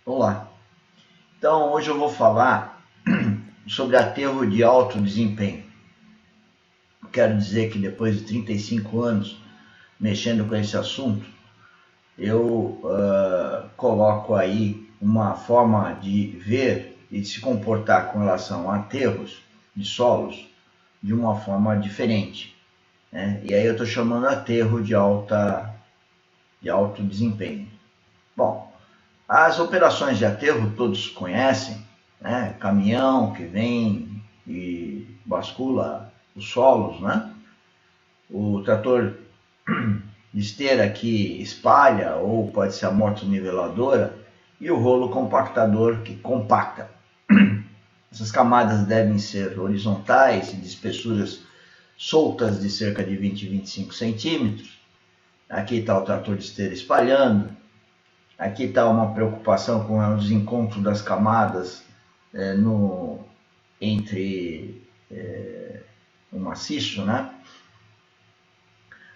Olá, então hoje eu vou falar sobre aterro de alto desempenho. Quero dizer que depois de 35 anos mexendo com esse assunto, eu coloco aí uma forma de ver e de se comportar com relação a aterros de solos de uma forma diferente, né? E aí eu estou chamando aterro de alto desempenho. Bom, as operações de aterro todos conhecem, né? Caminhão que vem e bascula os solos, né? O trator de esteira que espalha, ou pode ser a moto-niveladora, e o rolo compactador que compacta. Essas camadas devem ser horizontais e de espessuras soltas de cerca de 20 a 25 centímetros. Aqui está o trator de esteira espalhando. Aqui está uma preocupação com o desencontro das camadas entre o maciço, né?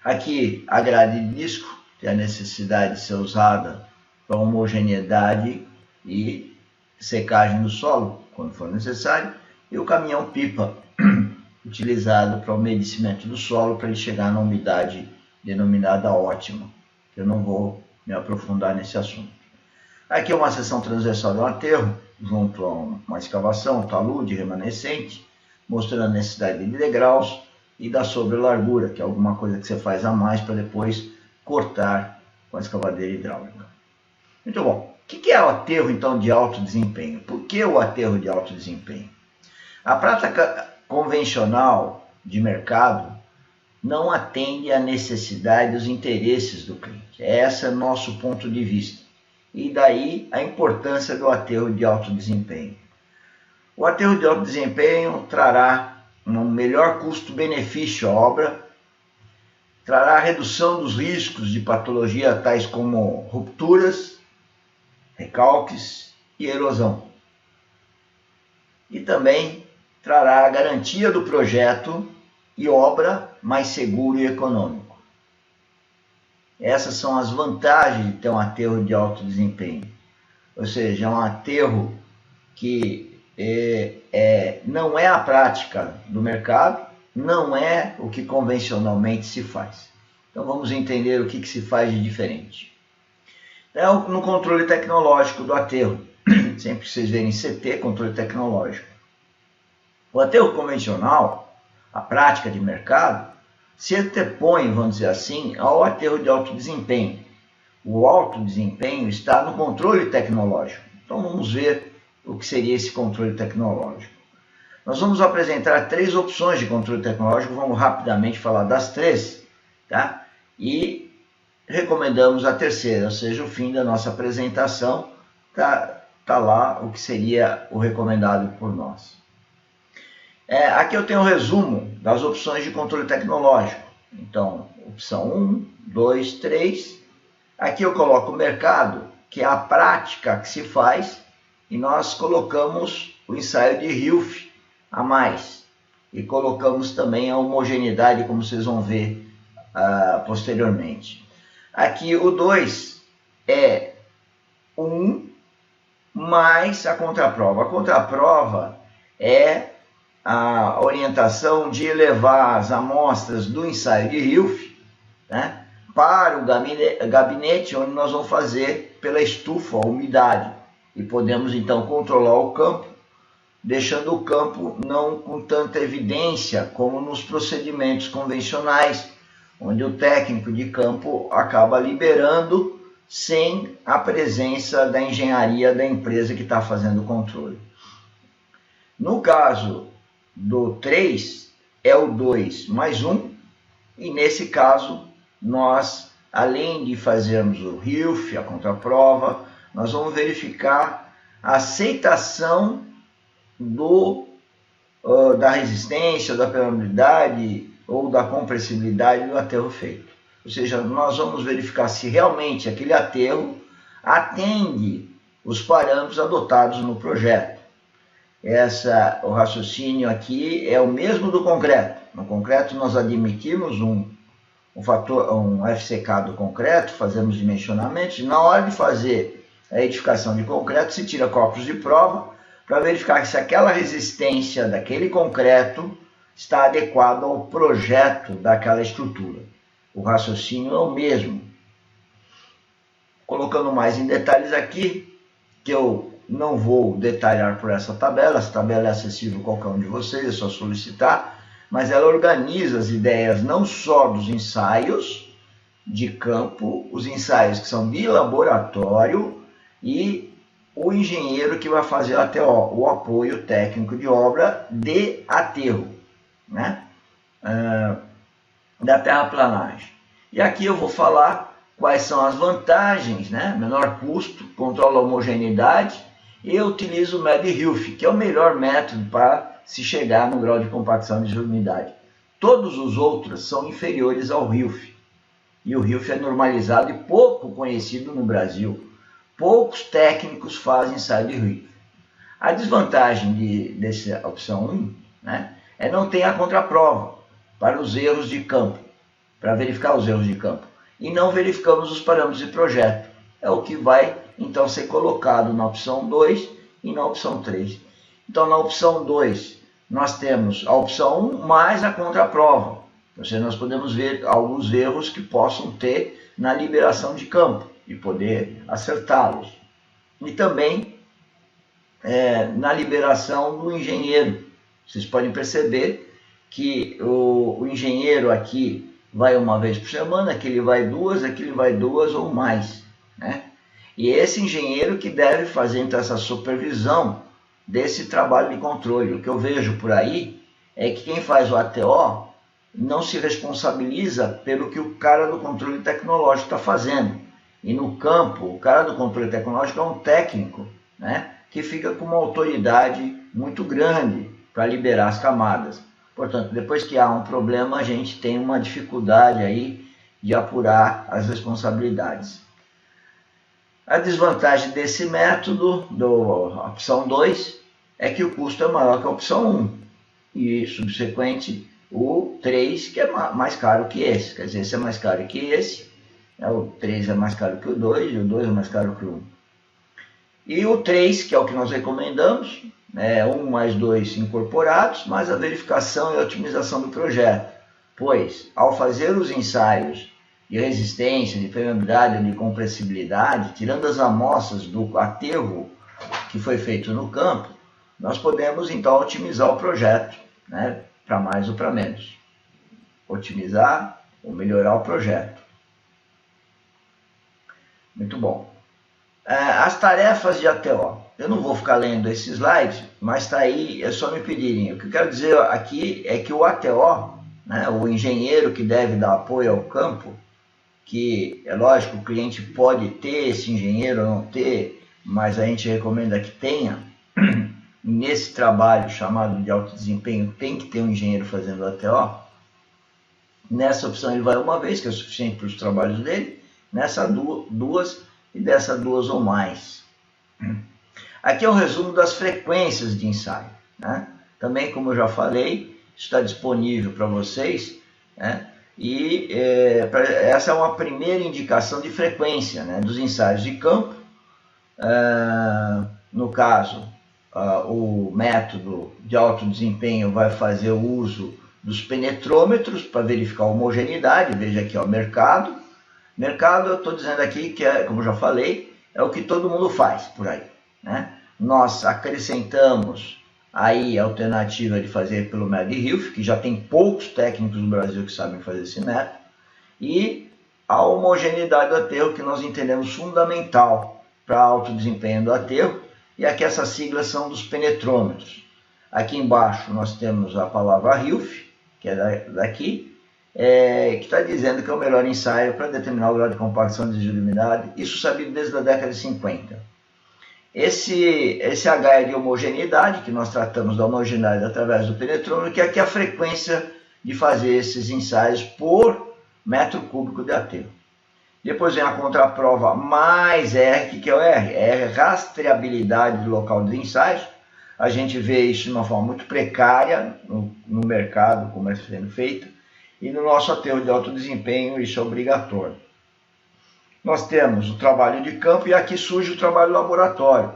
Aqui a grade de disco tem a necessidade de ser usada para homogeneidade e secagem do solo, quando for necessário, e o caminhão pipa, utilizado para o umedecimento do solo, para ele chegar na umidade denominada ótima, que eu não vou me aprofundar nesse assunto. Aqui é uma seção transversal de um aterro, junto a uma escavação, um talude remanescente, mostrando a necessidade de degraus e da sobrelargura, que é alguma coisa que você faz a mais para depois cortar com a escavadeira hidráulica. Muito bom. O que é o aterro, então, de alto desempenho? Por que o aterro de alto desempenho? A prática convencional de mercado não atende à necessidade e aos interesses do cliente. Esse é o nosso ponto de vista. E daí a importância do aterro de alto desempenho. O aterro de alto desempenho trará um melhor custo-benefício à obra, trará redução dos riscos de patologia tais como rupturas, recalques e erosão. E também trará a garantia do projeto e obra mais seguro e econômico. Essas são as vantagens de ter um aterro de alto desempenho. Ou seja, é um aterro que não é a prática do mercado, não é o que convencionalmente se faz. Então vamos entender o que se faz de diferente. Então, no controle tecnológico do aterro, sempre que vocês verem CT, controle tecnológico. O aterro convencional, a prática de mercado, se antepõe, vamos dizer assim, ao aterro de alto desempenho. O alto desempenho está no controle tecnológico. Então vamos ver o que seria esse controle tecnológico. Nós vamos apresentar três opções de controle tecnológico, vamos rapidamente falar das três, tá? E recomendamos a terceira, ou seja, o fim da nossa apresentação, tá lá o que seria o recomendado por nós. Aqui eu tenho um resumo das opções de controle tecnológico. Então, opção 1, 2, 3. Aqui eu coloco o mercado, que é a prática que se faz, e nós colocamos o ensaio de Hilf a mais. E colocamos também a homogeneidade, como vocês vão ver posteriormente. Aqui o 2 é 1 mais a contraprova. A contraprova é a orientação de levar as amostras do ensaio de Hilf, né, para o gabinete onde nós vamos fazer pela estufa a umidade. E podemos então controlar o campo, deixando o campo não com tanta evidência como nos procedimentos convencionais, onde o técnico de campo acaba liberando sem a presença da engenharia da empresa que está fazendo o controle. No caso do 3, é o 2 mais 1, e nesse caso, nós, além de fazermos o Hilf, a contraprova, nós vamos verificar a aceitação da resistência, da permeabilidade ou da compressibilidade do aterro feito. Ou seja, nós vamos verificar se realmente aquele aterro atende os parâmetros adotados no projeto. O raciocínio aqui é o mesmo do concreto. No concreto nós admitimos um FCK do concreto, fazemos dimensionamentos, e na hora de fazer a edificação de concreto, se tira corpos de prova para verificar se aquela resistência daquele concreto está adequada ao projeto daquela estrutura. O raciocínio é o mesmo. Colocando mais em detalhes aqui, que eu não vou detalhar por essa tabela é acessível a qualquer um de vocês, é só solicitar, mas ela organiza as ideias não só dos ensaios de campo, os ensaios que são de laboratório e o engenheiro que vai fazer até o apoio técnico de obra de aterro, né? Da terraplanagem. E aqui eu vou falar quais são as vantagens, né? Menor custo, controla a homogeneidade e eu utilizo o Med-Hilf, que é o melhor método para se chegar no grau de compactação de umidade. Todos os outros são inferiores ao Hilf. E o Hilf é normalizado e pouco conhecido no Brasil. Poucos técnicos fazem ensaio de Hilf. A desvantagem dessa opção 1, né, é não ter a contraprova para os erros de campo, para verificar os erros de campo. E não verificamos os parâmetros de projeto. É o que vai, então, ser colocado na opção 2 e na opção 3. Então, na opção 2, nós temos a opção 1 mais a contraprova. Ou seja, nós podemos ver alguns erros que possam ter na liberação de campo e poder acertá-los. E também na liberação do engenheiro. Vocês podem perceber que o engenheiro aqui vai uma vez por semana, aqui ele vai duas, aqui ele vai duas ou mais, né? E esse engenheiro que deve fazer então essa supervisão desse trabalho de controle. O que eu vejo por aí é que quem faz o ATO não se responsabiliza pelo que o cara do controle tecnológico está fazendo. E no campo, o cara do controle tecnológico é um técnico, né, que fica com uma autoridade muito grande para liberar as camadas. Portanto, depois que há um problema, a gente tem uma dificuldade aí de apurar as responsabilidades. A desvantagem desse método, da opção 2, é que o custo é maior que a opção 1. E subsequente, o 3, que é mais caro que esse. Quer dizer, esse é mais caro que esse. O 3 é mais caro que o 2 e o 2 é mais caro que o 1. E o 3, que é o que nós recomendamos, 1 mais 2 incorporados, mais a verificação e otimização do projeto. Pois, ao fazer os ensaios de resistência, de permeabilidade, de compressibilidade, tirando as amostras do aterro que foi feito no campo, nós podemos então otimizar o projeto, né, para mais ou para menos. Otimizar ou melhorar o projeto. Muito bom. As tarefas de ATO. Eu não vou ficar lendo esses slides, mas está aí, é só me pedirem. O que eu quero dizer aqui é que o ATO, né, o engenheiro que deve dar apoio ao campo, que é lógico, o cliente pode ter esse engenheiro ou não ter, mas a gente recomenda que tenha. Nesse trabalho chamado de alto desempenho, tem que ter um engenheiro fazendo ATO. Nessa opção ele vai uma vez, que é o suficiente para os trabalhos dele. Nessa duas e dessa duas ou mais. Aqui é um resumo das frequências de ensaio, né? Também, como eu já falei, está disponível para vocês, né? E essa é uma primeira indicação de frequência, né, dos ensaios de campo. No caso, o método de alto desempenho vai fazer o uso dos penetrômetros para verificar a homogeneidade. Veja aqui, ó, mercado. Mercado, eu estou dizendo aqui que, como eu já falei, é o que todo mundo faz por aí, né? Nós acrescentamos aí a alternativa de fazer pelo Med-Hilf, que já tem poucos técnicos no Brasil que sabem fazer esse método, e a homogeneidade do aterro, que nós entendemos fundamental para alto desempenho do aterro, e aqui essas siglas são dos penetrômetros. Aqui embaixo nós temos a palavra Hilf, que é daqui, que está dizendo que é o melhor ensaio para determinar o grau de compactação de umidade, isso sabido desde a década de 50. Esse H é de homogeneidade, que nós tratamos da homogeneidade através do penetrômetro, que aqui é a frequência de fazer esses ensaios por metro cúbico de aterro. Depois vem a contraprova mais R, que é o R. R é rastreabilidade do local dos ensaios. A gente vê isso de uma forma muito precária no mercado, como é sendo feito. E no nosso aterro de alto desempenho, isso é obrigatório. nós temos o trabalho de campo e aqui surge o trabalho laboratório.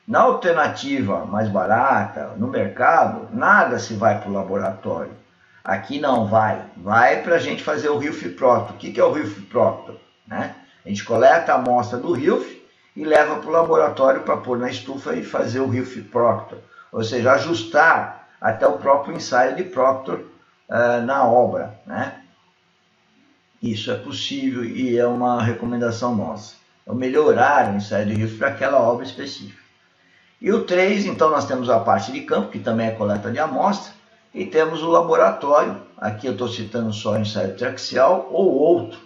Na alternativa mais barata, no mercado, nada se vai para o laboratório. Aqui não vai. Vai para a gente fazer o Hilfe Proctor. O que é o Hilfe Proctor? Né? A gente coleta a amostra do Hilfe e leva para o laboratório para pôr na estufa e fazer o Hilfe Proctor. Ou seja, ajustar até o próprio ensaio de Proctor na obra. Né? Isso é possível e é uma recomendação nossa. É melhorar o ensaio de Hilfe para aquela obra específica. E o 3, então nós temos a parte de campo, que também é coleta de amostra, e temos o laboratório, aqui eu estou citando só o ensaio triaxial ou outro,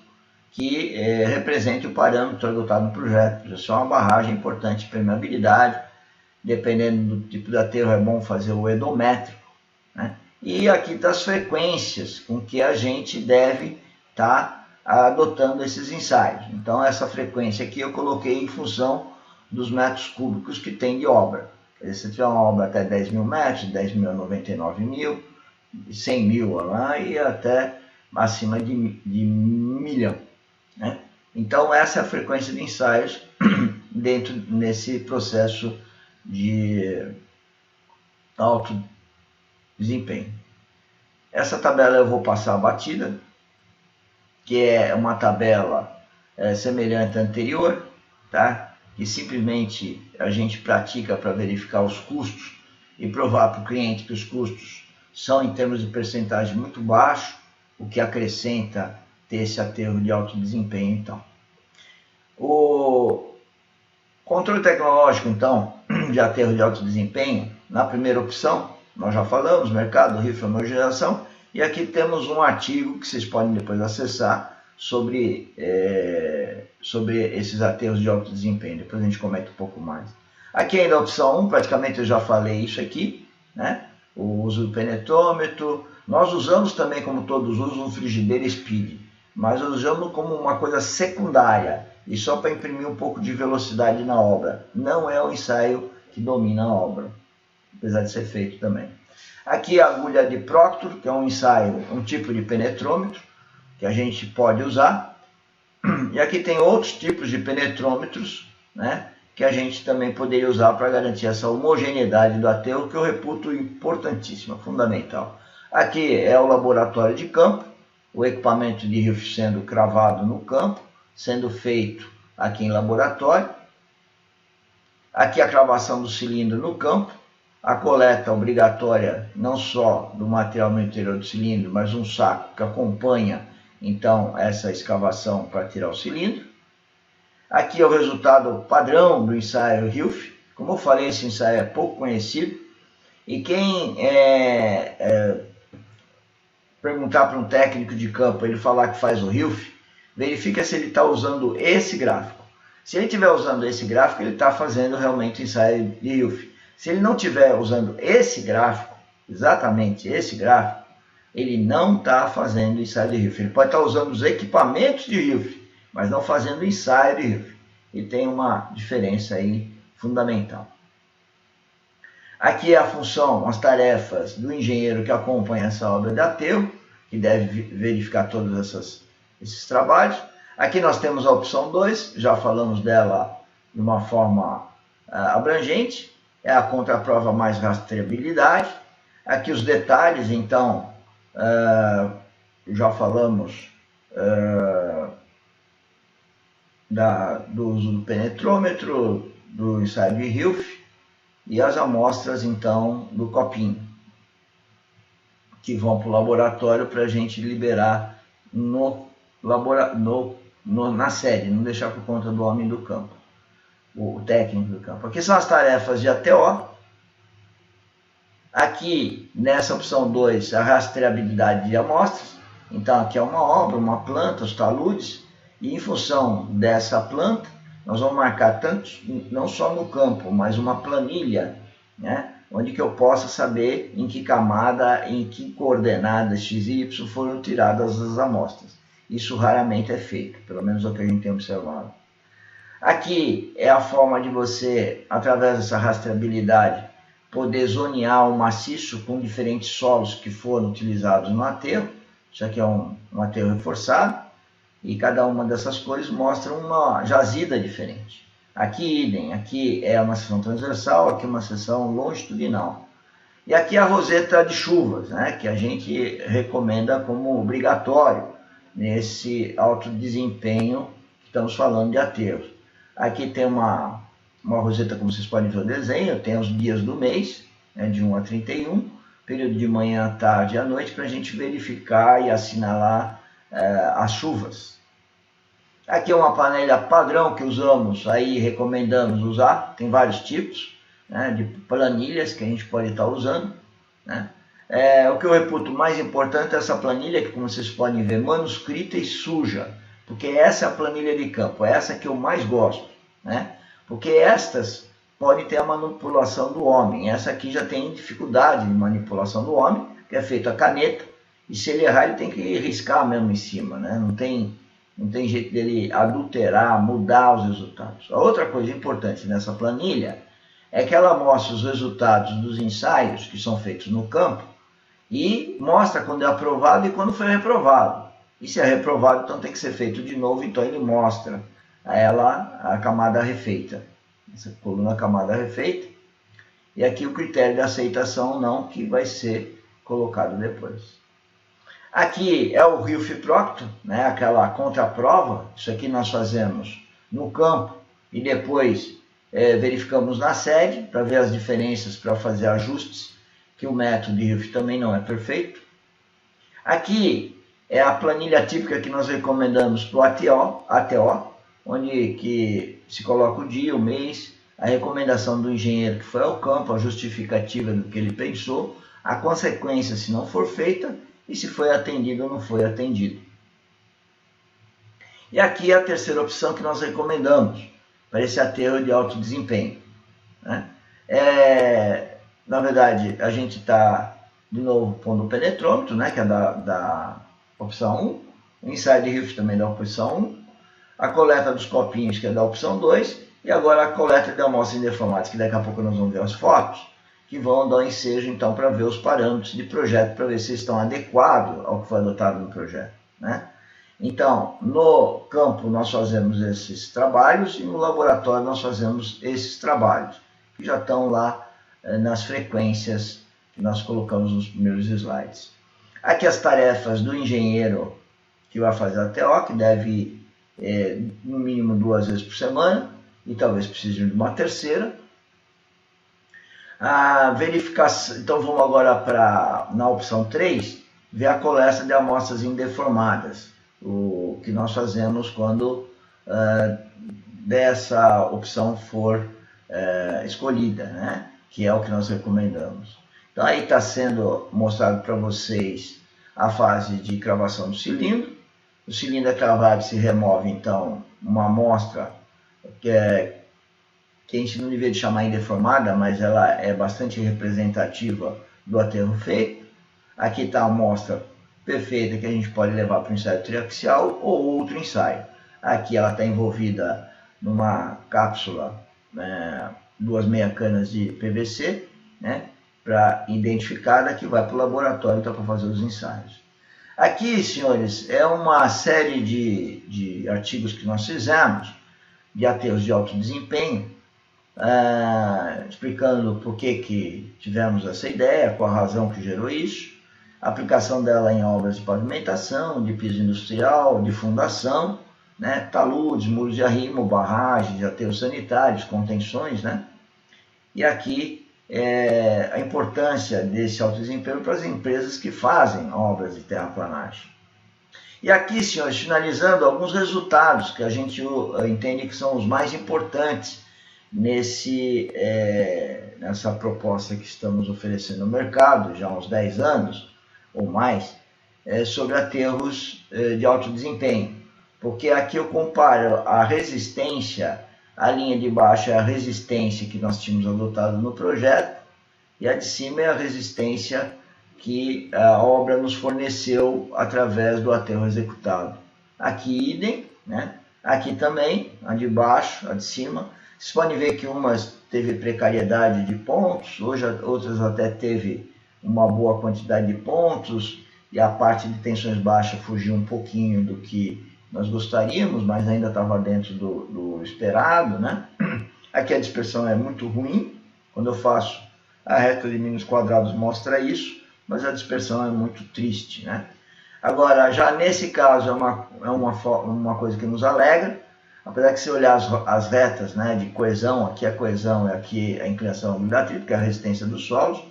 que represente o parâmetro adotado no projeto. Isso é uma barragem importante de permeabilidade, dependendo do tipo de aterro é bom fazer o edométrico. Né? E aqui está as frequências com que a gente deve estar adotando esses ensaios. Então essa frequência aqui eu coloquei em função dos metros cúbicos que tem de obra. Se tiver uma obra até 10 mil metros, 10 mil a 99 mil, 100 mil lá e até acima de 1.000.000. Né? Então essa é a frequência de ensaios dentro nesse processo de alto desempenho. Essa tabela eu vou passar batida, que é uma tabela semelhante à anterior, tá? Que simplesmente a gente pratica para verificar os custos e provar para o cliente que os custos são, em termos de percentagem, muito baixos, o que acrescenta ter esse aterro de alto desempenho. Então, o controle tecnológico, então, de aterro de alto desempenho, na primeira opção, nós já falamos, mercado, Hilfe, homogeneização, e aqui temos um artigo que vocês podem depois acessar sobre esses aterros de alto desempenho. Depois a gente comenta um pouco mais. Aqui ainda a opção 1, praticamente eu já falei isso aqui, né? O uso do penetrômetro. Nós usamos também, como todos usam, o frigideira Speed, mas usamos como uma coisa secundária e só para imprimir um pouco de velocidade na obra. Não é o ensaio que domina a obra, apesar de ser feito também. Aqui a agulha de Proctor, que é um ensaio, um tipo de penetrômetro que a gente pode usar. E aqui tem outros tipos de penetrômetros, né, que a gente também poderia usar para garantir essa homogeneidade do aterro, que eu reputo importantíssima, fundamental. Aqui é o laboratório de campo, o equipamento de Hilfe sendo cravado no campo, sendo feito aqui em laboratório. Aqui a cravação do cilindro no campo, a coleta obrigatória não só do material no interior do cilindro, mas um saco que acompanha então essa escavação para tirar o cilindro. Aqui é o resultado padrão do ensaio Hilfe. Como eu falei, esse ensaio é pouco conhecido. E quem perguntar para um técnico de campo, ele falar que faz o Hilfe, verifica se ele está usando esse gráfico. Se ele estiver usando esse gráfico, ele está fazendo realmente o ensaio de Hilfe. Se ele não estiver usando esse gráfico, exatamente esse gráfico, ele não está fazendo ensaio de Hilfe. Ele pode estar usando os equipamentos de Hilfe, mas não fazendo ensaio de Hilfe. E tem uma diferença aí fundamental. Aqui é a função, as tarefas do engenheiro que acompanha essa obra de aterro, que deve verificar todos esses trabalhos. Aqui nós temos a opção 2, já falamos dela de uma forma abrangente, é a contraprova mais rastreabilidade. Aqui os detalhes, então, já falamos do uso do penetrômetro, do ensaio de Hilfe e as amostras, então, do copinho, que vão para o laboratório para a gente liberar na sede, não deixar por conta do homem do campo, o técnico do campo. Aqui são as tarefas de ATO. Aqui, nessa opção 2, a rastreabilidade de amostras. Então, aqui é uma obra, uma planta, os taludes, e em função dessa planta, nós vamos marcar tanto, não só no campo, mas uma planilha, né, onde que eu possa saber em que camada, em que coordenadas x e y foram tiradas as amostras. Isso raramente é feito, pelo menos é o que a gente tem observado. Aqui é a forma de você, através dessa rastreabilidade, poder zonear o maciço com diferentes solos que foram utilizados no aterro. Isso aqui é um aterro reforçado. e cada uma dessas cores mostra uma jazida diferente. Aqui idem, aqui é uma seção transversal, aqui uma seção longitudinal. E aqui a roseta de chuvas, né, que a gente recomenda como obrigatório nesse alto desempenho que estamos falando de aterros. Aqui tem uma roseta, como vocês podem ver o desenho, tem os dias do mês, né, de 1 a 31, período de manhã, tarde e à noite, para a gente verificar e assinalar as chuvas. Aqui é uma planilha padrão que usamos, aí recomendamos usar, tem vários tipos, né, de planilhas que a gente pode estar usando, né. O que eu reputo mais importante é essa planilha, que como vocês podem ver, manuscrita e suja, porque essa é a planilha de campo, é essa que eu mais gosto, né, porque estas podem ter a manipulação do homem, essa aqui já tem dificuldade de manipulação do homem, que é feito a caneta, e se ele errar ele tem que riscar mesmo em cima, né, não tem jeito dele adulterar, mudar os resultados. A outra coisa importante nessa planilha é que ela mostra os resultados dos ensaios que são feitos no campo e mostra quando é aprovado e quando foi reprovado. E se é reprovado, então tem que ser feito de novo, então ele mostra a ela a camada refeita. Essa coluna camada refeita. E aqui o critério de aceitação ou não, que vai ser colocado depois. Aqui é o Rio Fiprocto, né, aquela contraprova. Isso aqui nós fazemos no campo e depois verificamos na sede para ver as diferenças, para fazer ajustes, que o método de Rio também não é perfeito. Aqui é a planilha típica que nós recomendamos para o ATO, onde que se coloca o dia, o mês, a recomendação do engenheiro que foi ao campo, a justificativa do que ele pensou, a consequência se não for feita, e se foi atendido ou não foi atendido. E aqui é a terceira opção que nós recomendamos para esse aterro de alto desempenho, né? Na verdade, a gente está de novo pondo o penetrômetro, né, que é da opção 1, o ensaio de Riff também da opção 1, a coleta dos copinhos, que é da opção 2, e agora a coleta de amostras indeformadas, que daqui a pouco nós vamos ver as fotos, que vão dar um ensejo, então, para ver os parâmetros de projeto, para ver se estão adequados ao que foi adotado no projeto, né? Então, no campo nós fazemos esses trabalhos e no laboratório nós fazemos esses trabalhos, que já estão lá nas frequências que nós colocamos nos primeiros slides. Aqui as tarefas do engenheiro que vai fazer a TO, que deve no mínimo 2 vezes por semana, e talvez precise de uma terceira. A verificação, então vamos agora na opção 3, ver a coleta de amostras indeformadas, o que nós fazemos quando dessa opção for escolhida, né? Que é o que nós recomendamos. Então aí está sendo mostrado para vocês a fase de cravação do cilindro. O cilindro é cravado e se remove então uma amostra que a gente não deveria chamar indeformada, mas ela é bastante representativa do aterro feito. Aqui está a amostra perfeita que a gente pode levar para o ensaio triaxial ou outro ensaio. Aqui ela está envolvida numa cápsula, 2 meia canas de PVC, né, para identificar, daqui vai para o laboratório então, para fazer os ensaios. Aqui, senhores, é uma série de artigos que nós fizemos de aterros de alto desempenho, explicando por que tivemos essa ideia, qual a razão que gerou isso, a aplicação dela em obras de pavimentação, de piso industrial, de fundação, né, taludes, muros de arrimo, barragens, aterros sanitários, contenções, né? E aqui a importância desse alto desempenho para as empresas que fazem obras de terraplanagem. E aqui, senhores, finalizando alguns resultados que a gente entende que são os mais importantes nessa proposta que estamos oferecendo no mercado já há uns 10 anos ou mais, sobre aterros de alto desempenho. Porque aqui eu comparo a resistência, a linha de baixo é a resistência que nós tínhamos adotado no projeto, e a de cima é a resistência que a obra nos forneceu através do aterro executado. Aqui idem, né? Aqui também, a de baixo, a de cima. Vocês podem ver que umas teve precariedade de pontos, outras até teve uma boa quantidade de pontos, e a parte de tensões baixas fugiu um pouquinho do que nós gostaríamos, mas ainda estava dentro do esperado, né? Aqui a dispersão é muito ruim, quando eu faço a reta de mínimos quadrados mostra isso, mas a dispersão é muito triste, né? Agora, já nesse caso é uma coisa que nos alegra, apesar que se olhar as retas, né, de coesão, aqui a coesão e aqui a inclinação do atrito, que é a resistência dos solos,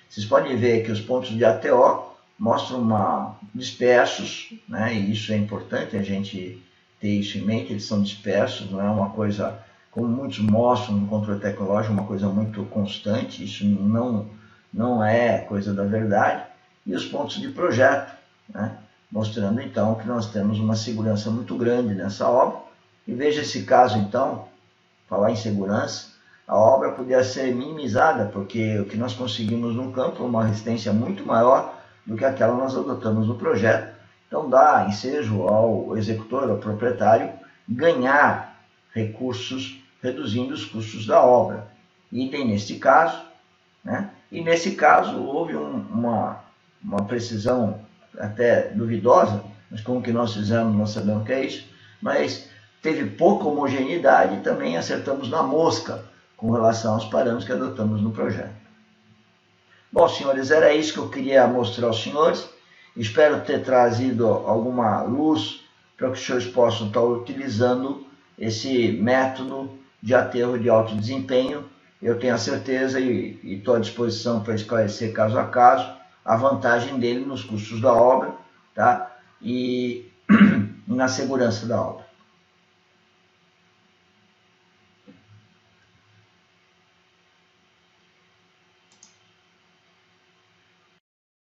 vocês podem ver que os pontos de ATO mostram dispersos, né, e isso é importante a gente ter isso em mente, eles são dispersos, não é uma coisa, como muitos mostram no controle tecnológico, uma coisa muito constante, isso não é coisa da verdade, e os pontos de projeto, né, mostrando então que nós temos uma segurança muito grande nessa obra. E veja esse caso então, falar em segurança, a obra podia ser minimizada, porque o que nós conseguimos no campo é uma resistência muito maior do que aquela que nós adotamos no projeto. Então dá ensejo ao executor, ao proprietário, ganhar recursos reduzindo os custos da obra. Idem neste caso, né? E nesse caso houve uma precisão até duvidosa, mas como que nós fizemos, nós sabemos que é isso, mas teve pouca homogeneidade e também acertamos na mosca com relação aos parâmetros que adotamos no projeto. Bom, senhores, era isso que eu queria mostrar aos senhores. Espero ter trazido alguma luz para que os senhores possam estar utilizando esse método de aterro de alto desempenho. Eu tenho a certeza e estou à disposição para esclarecer caso a caso a vantagem dele nos custos da obra, tá? E na segurança da obra.